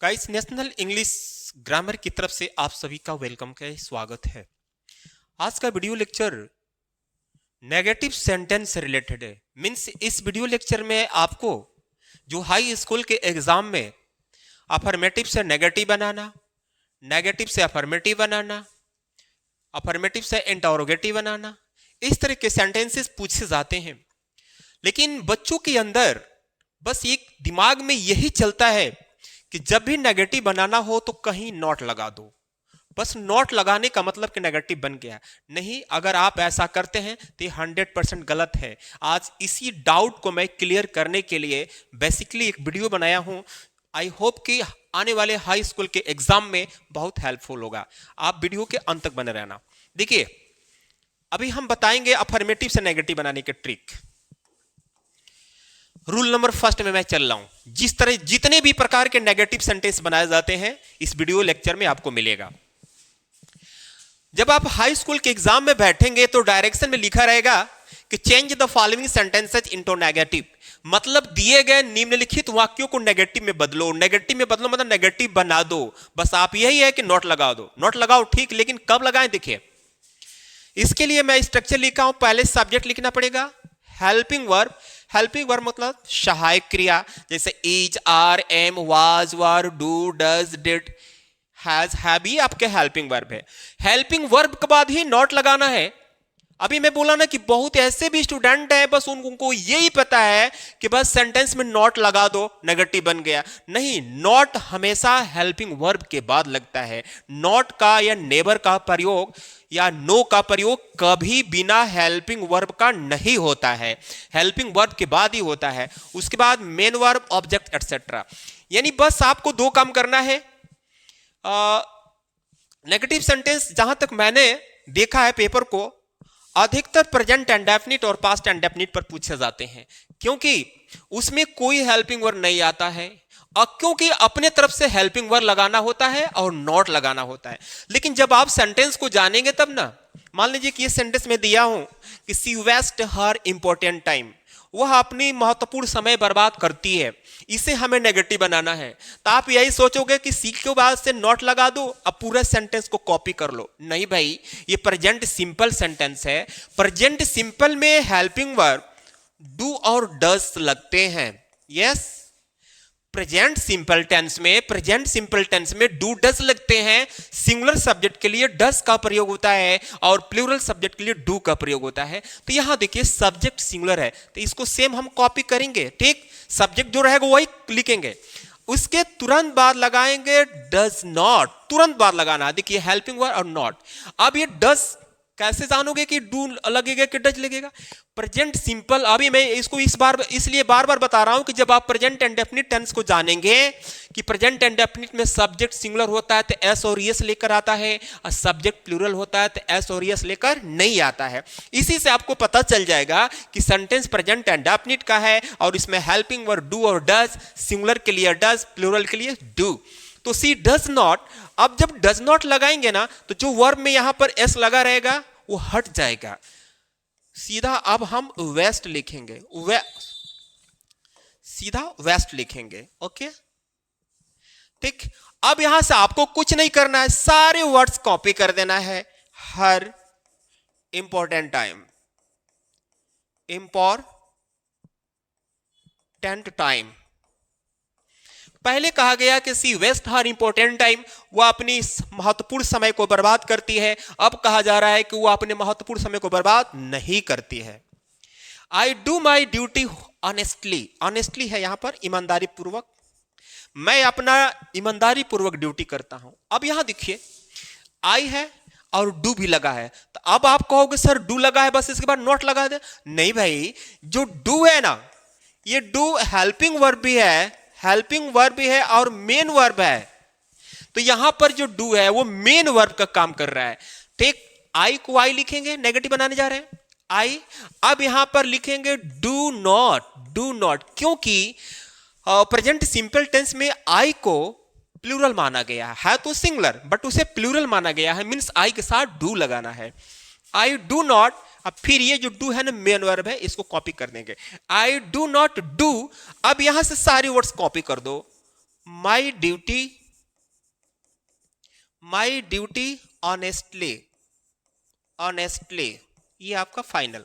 Guys, national English grammar की तरफ से आप सभी का वेलकम है, स्वागत है। आज का वीडियो लेक्चर नेगेटिव सेंटेंस से रिलेटेड है। मीन्स इस वीडियो लेक्चर में आपको जो हाई स्कूल के एग्जाम में अफर्मेटिव से नेगेटिव बनाना, नेगेटिव से अफर्मेटिव बनाना, अफर्मेटिव से इंटरोगेटिव बनाना, इस तरह के सेंटेंसेस पूछे जाते हैं। लेकिन बच्चों के अंदर बस एक दिमाग में यही चलता है कि जब भी नेगेटिव बनाना हो तो कहीं नॉट लगा दो। बस नॉट लगाने का मतलब कि नेगेटिव बन गया। नहीं, अगर आप ऐसा करते हैं तो ये 100% गलत है। आज इसी डाउट को मैं क्लियर करने के लिए बेसिकली एक वीडियो बनाया हूं। आई होप कि आने वाले हाई स्कूल के एग्जाम में बहुत हेल्पफुल होगा। आप वीडियो के अंत तक बने रहना। देखिए, अभी हम बताएंगे अफर्मेटिव से नेगेटिव बनाने के ट्रिक। रूल नंबर फर्स्ट में मैं चल रहा हूं। जिस तरह जितने भी प्रकार के नेगेटिव सेंटेंस बनाए जाते हैं इस वीडियो लेक्चर में आपको मिलेगा। जब आप हाई स्कूल के एग्जाम में बैठेंगे तो डायरेक्शन में लिखा रहेगा कि change the following sentences into negative. मतलब दिए गए निम्नलिखित वाक्यों को नेगेटिव में बदलो। नेगेटिव में बदलो मतलब नेगेटिव बना दो। बस आप यही है कि नोट लगा दो। नोट लगाओ, ठीक, लेकिन कब लगाएं? देखिए, इसके लिए मैं स्ट्रक्चर लिखा हूं। पहले सब्जेक्ट लिखना पड़ेगा, हेल्पिंग वर्ब। हेल्पिंग वर्ब मतलब सहायक क्रिया, जैसे is, are, am, was, were, do, does, did, has, have, ये आपके हेल्पिंग वर्ब है। हेल्पिंग वर्ब के बाद ही नॉट लगाना है। अभी मैं बोला ना कि बहुत ऐसे भी स्टूडेंट है बस उनको यही पता है कि बस सेंटेंस में नॉट लगा दो, नेगेटिव बन गया। नहीं, नॉट हमेशा हेल्पिंग वर्ब के बाद लगता है। नॉट का या नेवर का प्रयोग या नो का प्रयोग कभी बिना हेल्पिंग वर्ब का नहीं होता है। हेल्पिंग वर्ब के बाद ही होता है। उसके बाद मेन वर्ब, ऑब्जेक्ट एटसेट्रा। यानी बस आपको दो काम करना है। नेगेटिव सेंटेंस जहां तक मैंने देखा है पेपर को, अधिकतर प्रेजेंट इंडेफिनिट और पास्ट इंडेफिनिट पर पूछे जाते हैं, क्योंकि उसमें कोई हेल्पिंग वर्ब नहीं आता है और क्योंकि अपने तरफ से हेल्पिंग वर्ब लगाना होता है और नॉट लगाना होता है। लेकिन जब आप सेंटेंस को जानेंगे तब ना। मान लीजिए कि ये सेंटेंस में दिया हूं कि सी वेस्ट हर इंपॉर्टेंट टाइम, वह अपनी महत्वपूर्ण समय बर्बाद करती है। इसे हमें नेगेटिव बनाना है, तो आप यही सोचोगे कि सी के बाद से नॉट लगा दो, अब पूरे सेंटेंस को कॉपी कर लो। नहीं भाई, ये प्रेजेंट सिंपल सेंटेंस है। प्रेजेंट सिंपल में हेल्पिंग वर्ब डू और डज लगते हैं। यस, प्रेजेंट सिंपल टेंस में डू डज लगते हैं। सिंगुलर सब्जेक्ट के लिए डज का प्रयोग होता है और प्लूरल सब्जेक्ट के लिए डू का प्रयोग होता है। तो यहां देखिए, सब्जेक्ट सिंगुलर है तो इसको सेम हम कॉपी करेंगे। ठीक, सब्जेक्ट जो रहेगा वही लिखेंगे। उसके तुरंत बाद लगाएंगे डज नॉट। तुरंत बाद लगाना। देखिए, हेल्पिंग वर्ब और नॉट। अब ये डज कैसे जानोगे कि डू लगेगा कि डज लगेगा? Present simple. अभी मैं इसको इसलिए बार बार बता रहा हूं कि जब आप प्रेजेंट इंडेफिनिट टेंस को जानेंगे कि प्रेजेंट इंडेफिनिट में सब्जेक्ट सिंगुलर होता है तो एस और एस लेकर आता है और सब्जेक्ट प्लूरल होता है तो एस और एस लेकर नहीं आता है। इसी से आपको पता चल जाएगा कि सेंटेंस प्रेजेंट इंडेफिनिट का है और इसमें हेल्पिंग वर्ब डू और डज, सिंगुलर के लिए डज, प्लूरल के लिए डू। तो सी डज नॉट। अब जब डज नॉट लगाएंगे ना तो जो वर्ब में यहां पर एस लगा रहेगा वो हट जाएगा। सीधा अब हम वेस्ट लिखेंगे, सीधा वेस्ट लिखेंगे। ओके, ठीक। अब यहां से आपको कुछ नहीं करना है, सारे वर्ड्स कॉपी कर देना है। हर इंपॉर्टेंट टाइम, इंपॉर्टेंट टाइम। पहले कहा गया कि सी वेस्ट हर इंपॉर्टेंट टाइम, वह अपनी महत्वपूर्ण समय को बर्बाद करती है। अब कहा जा रहा है कि वह अपने महत्वपूर्ण समय को बर्बाद नहीं करती है। I do my duty honestly. Honestly है यहां पर ईमानदारी पूर्वक। मैं अपना ईमानदारी पूर्वक ड्यूटी करता हूं। अब यहां देखिए, आई है और डू भी लगा है। तो अब आप कहोगे सर डू लगा है बस इसके बाद नॉट लगा दे। नहीं भाई, जो डू है ना, ये डू हेल्पिंग वर्ब भी है, हेल्पिंग वर्ब भी है और मेन वर्ब है। तो यहां पर जो डू है वो मेन वर्ब का काम कर रहा है। ठीक, आई को आई लिखेंगे, नेगेटिव बनाने जा रहे हैं आई। अब यहां पर लिखेंगे डू नॉट। डू नॉट क्योंकि प्रेजेंट सिंपल टेंस में आई को प्लूरल माना गया है तो सिंगुलर, बट उसे प्लूरल माना गया है, मींस आई के साथ डू लगाना है। आई डू नॉट। अब फिर ये जो डू है ना, मेन वर्ब है, इसको कॉपी कर देंगे। I do not do. अब यहां से सारी वर्ड्स कॉपी कर दो। My duty, my duty honestly, honestly, ये आपका फाइनल।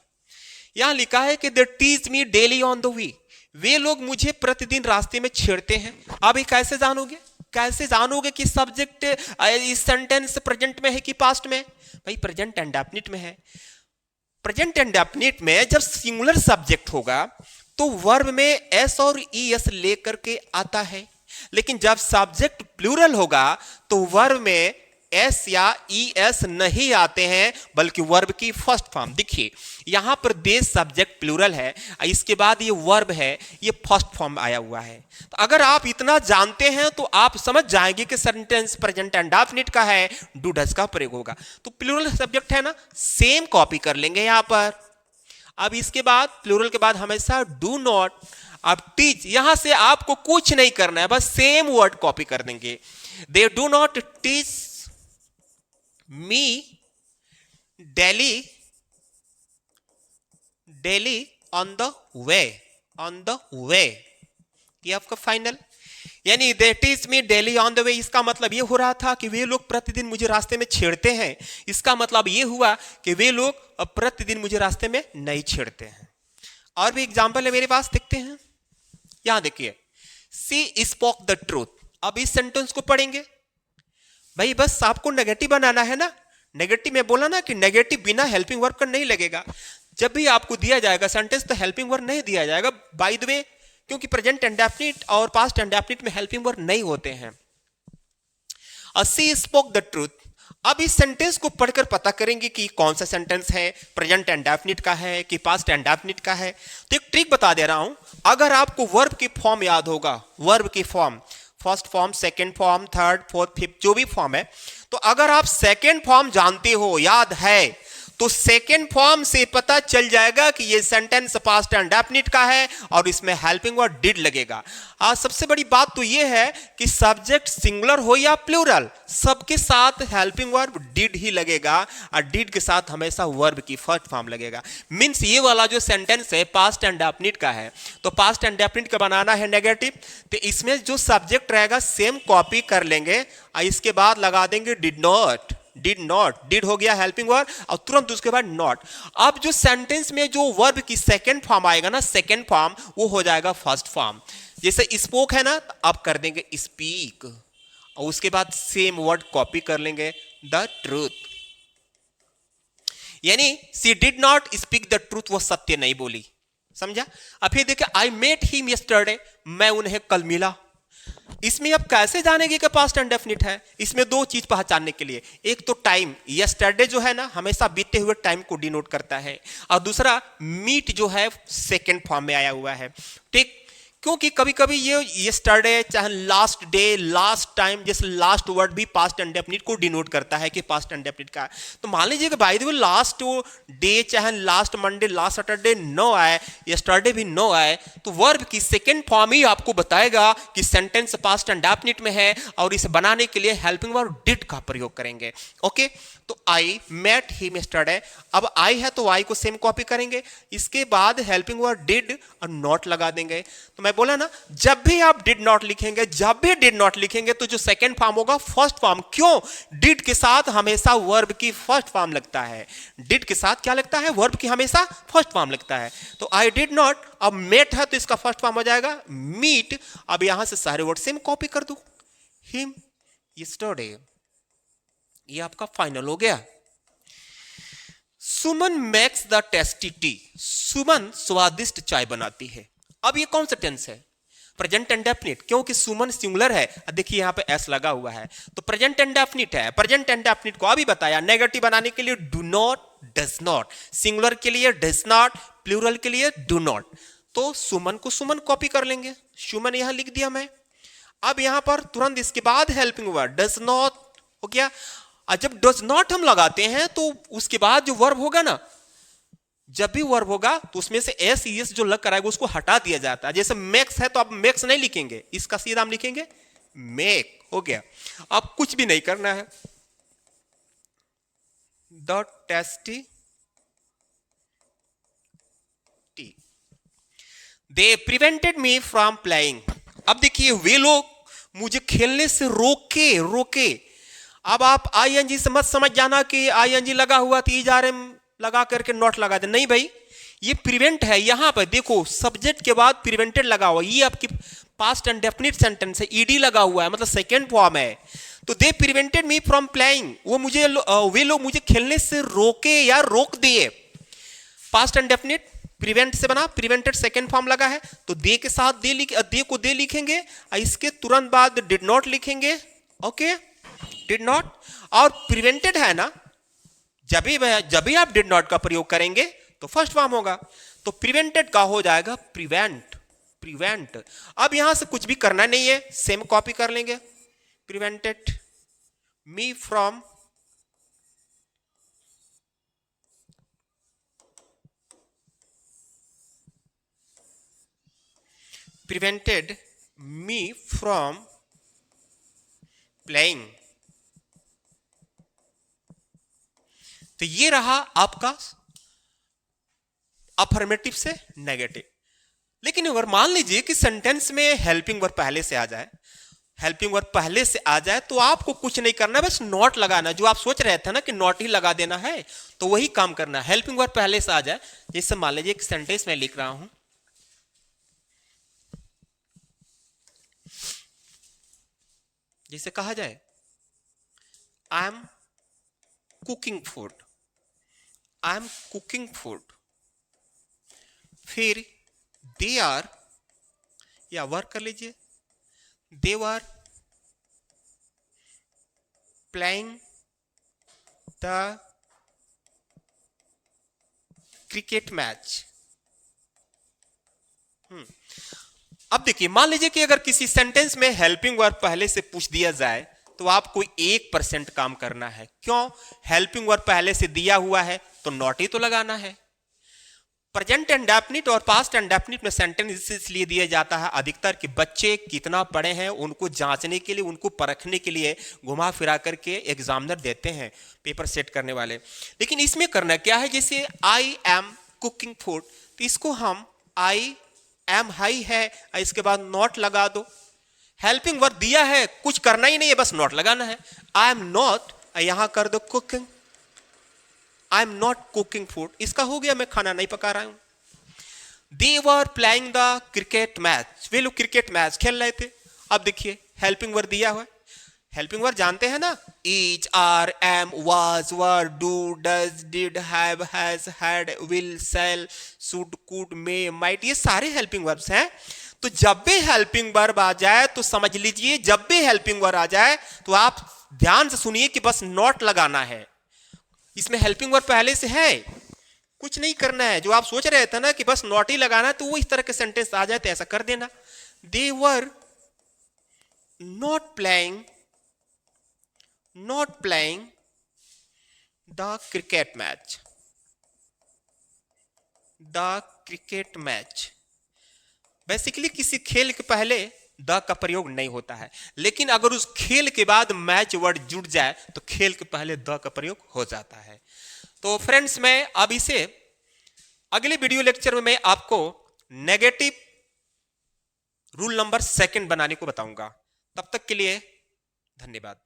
यहां लिखा है कि they tease me daily on the way, वे लोग मुझे प्रतिदिन रास्ते में छेड़ते हैं। अब ये कैसे जानोगे, कैसे जानोगे कि सब्जेक्ट इस सेंटेंस प्रेजेंट में है कि पास्ट में? भाई प्रेजेंट इंडेफिनिट में है। प्रेजेंट इंडेफिनिट में जब सिंगुलर सब्जेक्ट होगा तो वर्ब में एस और ई एस लेकर के आता है, लेकिन जब सब्जेक्ट प्लूरल होगा तो वर्ब में एस या ई एस नहीं आते हैं, बल्कि वर्ब की फर्स्ट फॉर्म। देखिए यहां पर बेस सब्जेक्ट प्लूरल है, इसके बाद ये वर्ब है, ये फर्स्ट फॉर्म आया हुआ है। तो अगर आप इतना जानते हैं तो आप समझ जाएंगे कि सेंटेंस प्रेजेंट इंडेफिनिट का है, डू डज का प्रयोग होगा। तो प्लूरल सब्जेक्ट है ना, सेम कॉपी कर लेंगे यहां पर। अब इसके बाद प्लूरल के बाद हमेशा डू नॉट। अब टीच, यहां से आपको कुछ नहीं करना है, बस सेम वर्ड कॉपी कर देंगे। They do not teach me daily, daily on the way, on the वे, ये आपका फाइनल। यानी they teach me daily on the वे, इसका मतलब ये हो रहा था कि वे लोग प्रतिदिन मुझे रास्ते में छेड़ते हैं। इसका मतलब ये हुआ कि वे लोग प्रतिदिन मुझे रास्ते में नहीं छेड़ते हैं। और भी एग्जाम्पल है मेरे पास, देखते हैं। यहां देखिए, सी स्पोक द ट्रूथ। अब इस सेंटेंस को पढ़ेंगे। भाई बस आपको नेगेटिव बनाना है ना, नेगेटिव में बोला ना कि नेगेटिव बिना हेल्पिंग वर्ब का नहीं लगेगा। जब भी आपको दिया जाएगा सेंटेंस तो हेल्पिंग वर्ब नहीं दिया जाएगा, बाय द वे, क्योंकि प्रेजेंट इंडेफिनिट और पास्ट इंडेफिनिट में हेल्पिंग वर्ब नहीं होते हैं। सी स्पोक द ट्रूथ। अब इस सेंटेंस को पढ़कर पता करेंगे कि कौन सा सेंटेंस है, प्रेजेंट इंडेफिनिट का है कि पास्ट इंडेफिनिट का है। तो एक ट्रिक बता दे रहा हूं, अगर आपको वर्ब की फॉर्म याद होगा, वर्ब की form, first form, second form, third, fourth, fifth, जो भी फॉर्म है, तो अगर आप सेकेंड फॉर्म जानते हो, याद है, तो सेकेंड फॉर्म से पता चल जाएगा कि ये सेंटेंस पास्ट इंडेफिनिट का है और इसमें हेल्पिंग वर्ब डिड लगेगा। सबसे बड़ी बात तो ये है कि सब्जेक्ट सिंगुलर हो या प्लूरल, सबके साथ हेल्पिंग वर्ब डिड ही लगेगा, और डिड के साथ हमेशा वर्ब की फर्स्ट फॉर्म लगेगा। मींस ये वाला जो सेंटेंस है पास्ट इंडेफिनिट का है, तो पास्ट इंडेफिनिट का बनाना है नेगेटिव, तो इसमें जो सब्जेक्ट रहेगा सेम कॉपी कर लेंगे और इसके बाद लगा देंगे did not. Did not, did हो गया हेल्पिंग वर्ब और तुरंत उसके बाद नॉट। अब जो सेंटेंस में जो वर्ब की सेकेंड फॉर्म आएगा ना, सेकेंड फॉर्म, वो हो जाएगा फर्स्ट फॉर्म। जैसे स्पोक है ना, तो अब कर देंगे स्पीक, और उसके बाद सेम वर्ड कॉपी कर लेंगे द ट्रूथ। यानी she did not speak the truth, वो सत्य नहीं बोली, समझा। अब फिर देखिए, आई मेट हिम यस्टरडे, मैं उन्हें कल मिला। इसमें अब कैसे जानेंगे कि पास्ट इंडेफिनिट है? इसमें दो चीज पहचानने के लिए, एक तो टाइम, यस्टरडे जो है ना हमेशा बीते हुए टाइम को डिनोट करता है, और दूसरा मीट जो है सेकेंड फॉर्म में आया हुआ है, ठीक। क्योंकि कभी कभी ये यस्टरडे चाहे लास्ट डे, लास्ट टाइम, जैसे लास्ट वर्ड भी पास्ट इंडेफिनिट को डिनोट करता है कि पास्ट इंडेफिनिट का। तो मान लीजिए कि by the way last day चाहे लास्ट मंडे, लास्ट सैटरडे नो आए, यस्टरडे भी नो आए, तो वर्ब की सेकेंड फॉर्म ही आपको बताएगा कि सेंटेंस पास्ट इंडेफिनिट में है, और इसे बनाने के लिए हेल्पिंग वर्ब डिड का प्रयोग करेंगे। ओके, तो आई मेट हिम यस्टरडे, अब आई है तो आई को सेम कॉपी करेंगे, इसके बाद हेल्पिंग वर्ब डिड और नॉट लगा देंगे। तो मैं बोला ना, जब भी आप डिड नॉट लिखेंगे, जब भी डिड नॉट लिखेंगे तो जो सेकेंड फॉर्म होगा फर्स्ट फॉर्म। क्यों? डिड के साथ हमेशा वर्ब की फर्स्ट फॉर्म लगता है। डिड के साथ क्या लगता है? वर्ब की हमेशा फर्स्ट फॉर्म लगता है। तो आई डिड नॉट, अब मेट है तो इसका फर्स्ट फॉर्म हो जाएगा मीट। अब यहां से सारे वर्ड सेम कॉपी कर दो, हिम यस्टरडे, ये आपका फाइनल हो गया। सुमन मेक्स द टेस्टी टी, सुमन स्वादिष्ट चाय बनाती है। अब ये कौन सा टेंस है? प्रेजेंट इंडेफिनिट, क्योंकि सुमन सिंगुलर है, देखिए यहां पे एस लगा हुआ है, तो प्रेजेंट इंडेफिनिट है। प्रेजेंट इंडेफिनिट को अभी बताया, नेगेटिव बनाने के लिए do not, does not, singular के लिए डज नॉट, प्लूरल के लिए डू नॉट। तो सुमन को सुमन कॉपी कर लेंगे, सुमन यहां लिख दिया मैं। अब यहां पर तुरंत इसके बाद हेल्पिंग वर्ड डज नॉट हो गया। और जब डज नॉट हम लगाते हैं तो उसके बाद जो वर्ब होगा ना, जब भी वर्ब होगा तो उसमें से एस ई एस जो लग कर आएगा उसको हटा दिया जाता है। जैसे मेक्स है तो आप मेक्स नहीं लिखेंगे, इसका सीधा हम लिखेंगे मेक, हो गया। अब कुछ भी नहीं करना है, the tasty T, they prevented me from playing. अब देखिए वे लोग मुझे खेलने से रोके रोके। अब आप आईएनजी से मत समझ जाना कि आईएनजी लगा हुआ तो ईआरएम लगा करके नॉट लगा दे, नहीं भाई, ये प्रिवेंट है। यहां पर देखो सब्जेक्ट के बाद प्रिवेंटेड लगा हुआ, ये आपकी पास्ट इंडेफिनिट सेंटेंस है, ईडी लगा हुआ है, मतलब सेकेंड फॉर्म है। तो दे प्रिवेंटेड मी फ्रॉम प्लेइंग, वे लोग मुझे खेलने से रोके या रोक दिए। पास्ट इंडेफिनिट प्रिवेंट से बना, प्रिवेंटेड सेकेंड फॉर्म लगा है, तो दे के साथ दे को दे लिखेंगे, इसके तुरंत बाद डिड नॉट लिखेंगे। Okay, did not. और प्रिवेंटेड है ना, जब भी आप डिड नॉट का प्रयोग करेंगे तो फर्स्ट फॉर्म होगा, तो प्रिवेंटेड का हो जाएगा प्रिवेंट। प्रिवेंट। अब यहां से कुछ भी करना नहीं है, सेम कॉपी कर लेंगे। Prevented me from prevented me from playing. तो ये रहा आपका अफर्मेटिव से नेगेटिव। लेकिन अगर मान लीजिए कि सेंटेंस में हेल्पिंग वर्ब पहले से आ जाए, हेल्पिंग वर्ब पहले से आ जाए, तो आपको कुछ नहीं करना, बस नॉट लगाना। जो आप सोच रहे थे ना कि नॉट ही लगा देना है, तो वही काम करना है। हेल्पिंग वर्ब पहले से आ जाए, जैसे मान लीजिए एक सेंटेंस में लिख रहा हूं, जैसे कहा जाए I am cooking food, I am cooking food, फिर दे आर, या वर्क कर लीजिए, they are playing the cricket match. अब देखिए, मान लीजिए कि अगर किसी सेंटेंस में हेल्पिंग वर्ब पहले से पूछ दिया जाए, तो आपको 1% काम करना है। क्यों? हेल्पिंग वर्ब पहले से दिया हुआ है तो नॉट ही तो लगाना है। प्रेजेंट इंडेफिनिट और पास्ट इंडेफिनिट में सेंटेंस इसलिए दिया जाता है अधिकतर कि बच्चे कितना पढ़े हैं उनको जांचने के लिए, उनको परखने के लिए घुमा फिरा करके एग्जामिनर देते हैं, पेपर सेट करने वाले। लेकिन इसमें करना क्या है, जैसे आई एम कुकिंग फूड, तो इसको हम आई एम हाई है, इसके बाद नॉट लगा दो। हेल्पिंग वर्ब दिया है, कुछ करना ही नहीं है, बस नॉट लगाना है। आई एम नॉट, यहां कर दो cooking, I am not cooking food, इसका हो गया मैं खाना नहीं पका रहा हूं। They were playing the cricket match, वे लोग क्रिकेट मैच खेल रहे थे। अब देखिए हेल्पिंग वर्ब दिया हुआ है, हेल्पिंग वर्ब जानते हैं ना, is, are, am, was, were, do, does, did, have, has, had, will, shall, should, could, may, might, ये सारे हेल्पिंग वर्ब्स हैं। तो जब भी हेल्पिंग वर्ब आ जाए तो समझ लीजिए, जब भी हेल्पिंग वर्ब आ जाए तो आप ध्यान से सुनिए कि बस नॉट लगाना है। इसमें हेल्पिंग वर्ब पहले से है, कुछ नहीं करना है। जो आप सोच रहे थे ना कि बस नॉट ही लगाना है, तो वो इस तरह के सेंटेंस आ जाए तो ऐसा कर देना। They were not playing the cricket match, the cricket match. Basically किसी खेल के पहले द का प्रयोग नहीं होता है, लेकिन अगर उस खेल के बाद मैच वर्ड जुड़ जाए तो खेल के पहले द का प्रयोग हो जाता है। तो फ्रेंड्स, मैं अब इसे अगले वीडियो लेक्चर में मैं आपको नेगेटिव रूल नंबर 2 बनाने को बताऊंगा। तब तक के लिए धन्यवाद।